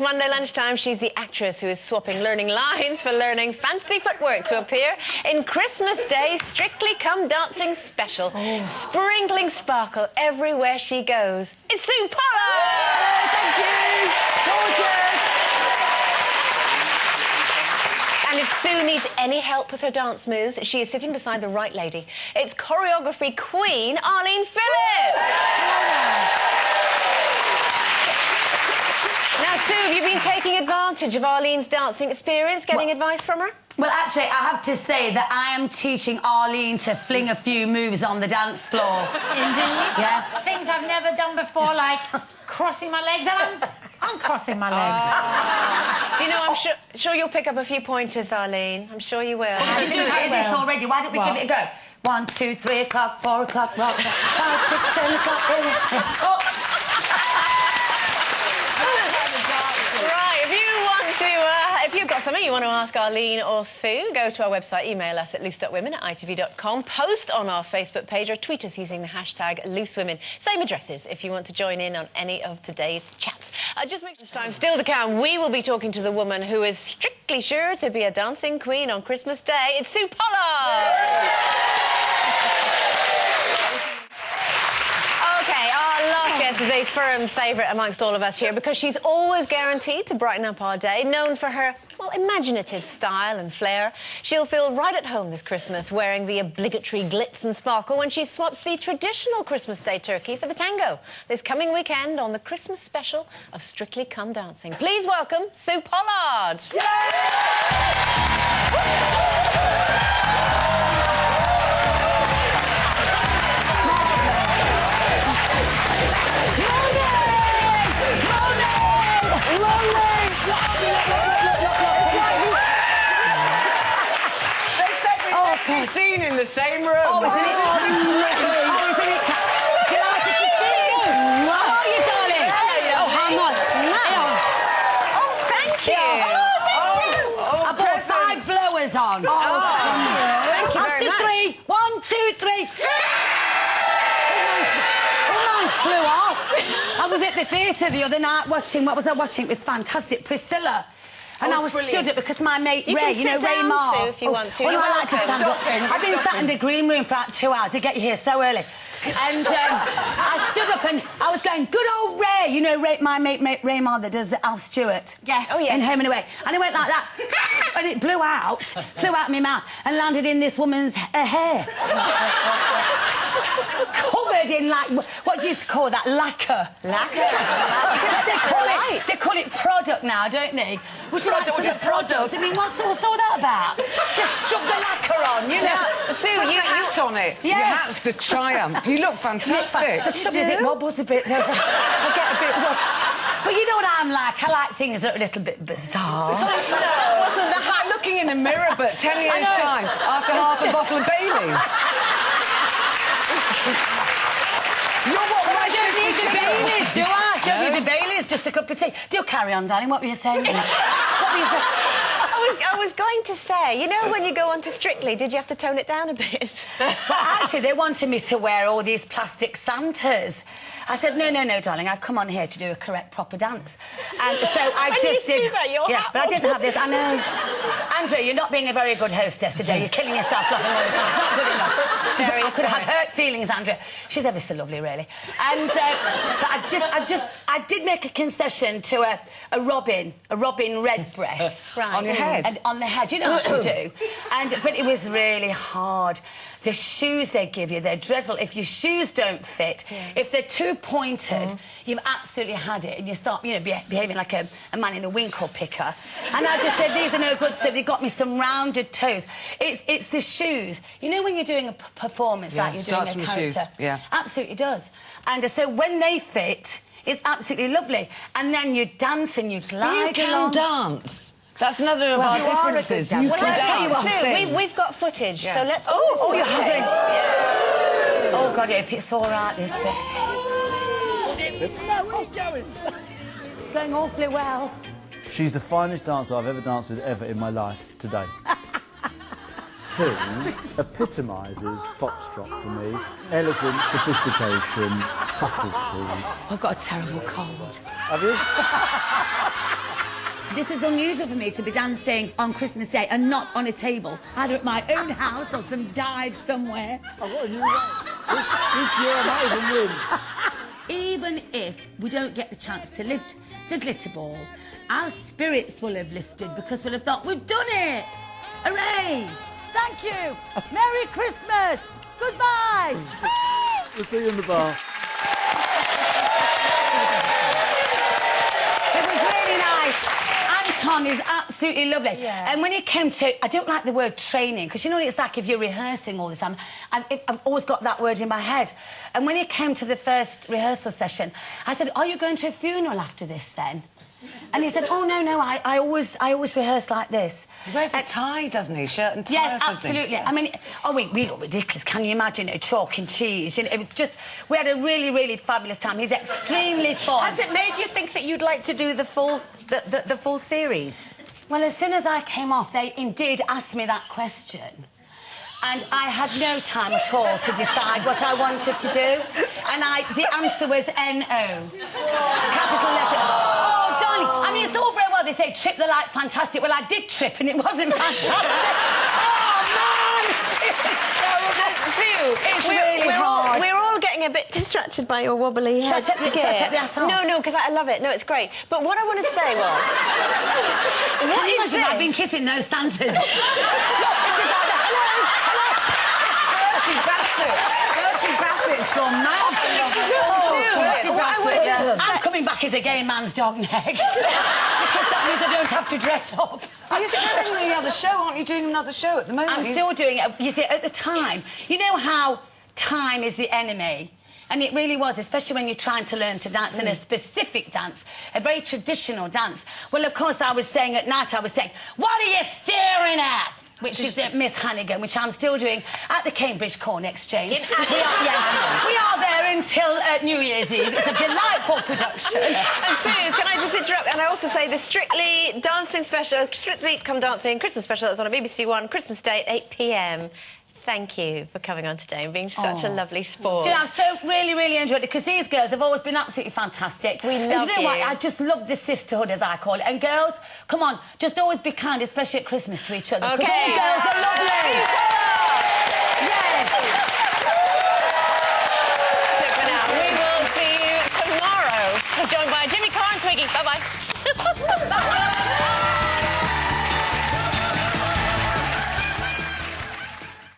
Monday lunchtime. She's the actress who is swapping learning lines for learning fancy footwork to appear in Christmas Day Strictly Come Dancing special, sprinkling sparkle everywhere she goes. It's Sue Pollard! Thank you! Gorgeous! And if Sue needs any help with her dance moves, she is sitting beside the right lady. It's choreography queen, Arlene Phillips! Now, Sue, have you been taking advantage of Arlene's dancing experience, getting advice from her? Well, actually, I have to say that I am teaching Arlene to fling a few moves on the dance floor. Indeed. Yeah. Things I've never done before, like crossing my legs, and I'm crossing my legs. Do you know, I'm sure you'll pick up a few pointers, Arlene. I'm sure you will. Well, you do this already. Why don't we give it a go? 1, 2, 3 o'clock, 4 o'clock, rock, 5, 6, 7 o'clock. If you've got something you want to ask Arlene or Sue, go to our website, email us at loose.women@itv.com, post on our Facebook page or tweet us using the hashtag #LooseWomen. Same addresses if you want to join in on any of today's chats. Just make this time still to come. We will be talking to the woman who is strictly sure to be a dancing queen on Christmas Day. It's Sue Pollard! Is a firm favourite amongst all of us here because she's always guaranteed to brighten up our day, known for her, well, imaginative style and flair. She'll feel right at home this Christmas wearing the obligatory glitz and sparkle when she swaps the traditional Christmas Day turkey for the tango this coming weekend on the Christmas special of Strictly Come Dancing. Please welcome Sue Pollard. Seen in the same room. Oh, isn't it? Delighted to see you. How are you, darling? Oh, hang on. Oh, thank you. I brought 5 blowers on. Thank you very After much. 3, 1, 2, 3. Mine flew off. I was at the theatre the other night watching, what was I watching? It was fantastic. Priscilla. And I was stood up because my mate Ray, you know, Ray Marr. Sue, if you want to. Oh, no, I like to stand up. I've been sat in the green room for about 2 hours. They get you here so early. And I stood up and I was going, good old Ray. You know, Ray, my mate Ray Marr that does Alf Stewart. Yes. Oh, yes. In Home and Away. And it went like that. And it flew out my mouth and landed in this woman's hair. Covered in, like, what do you used to call that? Lacquer. Lacquer? They call it product now, don't they? Would you like to look at product? I mean, what's all that about? Just shove the lacquer on, you know? Sue, Put your hat on it. Yes. Your hat's the triumph. You look fantastic. The trouble is it wobbles a bit, though. I get a bit But you know what I'm like? I like things that are a little bit bizarre. No, wasn't the hat looking in the mirror, but 10 years' time, after half a bottle of Baileys. I don't need the Baileys, do I? Don't need the Baileys, just a cup of tea. Do carry on, darling. What were you saying? What were you saying? I was going to say, you know, when you go on to Strictly, did you have to tone it down a bit? Well, actually, they wanted me to wear all these plastic Santas. I said, no, darling, I've come on here to do a correct, proper dance. And so I just did... do that, but I didn't have this, I know. Andrea, you're not being a very good hostess today. You're killing yourself laughing all the time. It's not good enough. I could have hurt feelings, Andrea. She's ever so lovely, really. And but I did make a concession to a robin redbreast. Right. On your head? And on the head, you know what to do. But it was really hard. The shoes they give you, they're dreadful. If your shoes don't fit, if they're too pointed, you've absolutely had it, and you start, you know, behaving like a man in a winkle picker. And I just said, these are no good, so they got me some rounded toes. It's the shoes. You know when you're doing a performance like you're doing a character? Shoes. Yeah. Absolutely does. And so when they fit, it's absolutely lovely. And then you dance and you glide along. You can dance. That's another of our differences. Well, I'll tell you what, Sue, we've got footage, so let's... Oh, you haven't? Yeah. Oh, God, I hope it's all right, this bit. No, where are you going? It's going awfully well. She's the finest dancer I've ever danced with ever in my life today. Sue epitomises foxtrot for me. Elegance, sophistication, subtlety. I've got a terrible cold. Have you? this is unusual for me to be dancing on Christmas Day and not on a table, either at my own house or some dive somewhere. I've got a new one. This year I might even win. Even if we don't get the chance to lift the glitter ball, our spirits will have lifted because we'll have thought, we've done it! Hooray! Thank you! Merry Christmas! Goodbye! We'll see you in the bar. It was really nice. Anton is absolutely lovely. Yeah. And when it came to... I don't like the word training, because you know what it's like if you're rehearsing all the time. I've always got that word in my head. And when it came to the first rehearsal session, I said, are you going to a funeral after this, then? And he said, oh, no, I always rehearse like this. He wears a tie, doesn't he? Shirt and tie Yes, or something. absolutely. I mean, we look ridiculous. Can you imagine chalk and cheese? You know, it was just... We had a really, really fabulous time. He's extremely fun. Has it made you think that you'd like to do the full series? Well, as soon as I came off, they indeed asked me that question. And I had no time at all to decide what I wanted to do. And the answer was N-O. Capital letter. Oh, darling. I mean, it's all very well. They say trip the light, fantastic. Well, I did trip and it wasn't fantastic. Oh, man! It's really hard. We're all getting a bit distracted by your wobbly head. Shall I take the hat off? No, because I love it. No, it's great. But what I wanted to say was... Can you imagine I've been kissing those Santas? Bertie Bassett's gone mad. I'm coming back as a gay man's dog next. Because that means I don't have to dress up. Are you still doing the other show? Aren't you doing another show at the moment? I'm still doing it. You see, at the time, you know how time is the enemy? And it really was, especially when you're trying to learn to dance in a specific dance, a very traditional dance. Well, of course, I was saying at night, what are you staring at? Which is Miss Hannigan, which I'm still doing at the Cambridge Corn Exchange. We are there until New Year's Eve. It's a delightful production. And Sue, can I just interrupt? And I also say the Strictly Dancing Special, Strictly Come Dancing Christmas Special, that's on a BBC One Christmas Day at 8 p.m. Thank you for coming on today and being such a lovely sport. Do you know, I've so really enjoyed it, because these girls have always been absolutely fantastic. We love and you know what? I just love the sisterhood, as I call it. And girls, come on, just always be kind, especially at Christmas, to each other. OK. Because all girls are lovely. Yes. That's it for now. We will see you tomorrow. We're joined by Jimmy Carr and Twiggy. Bye-bye.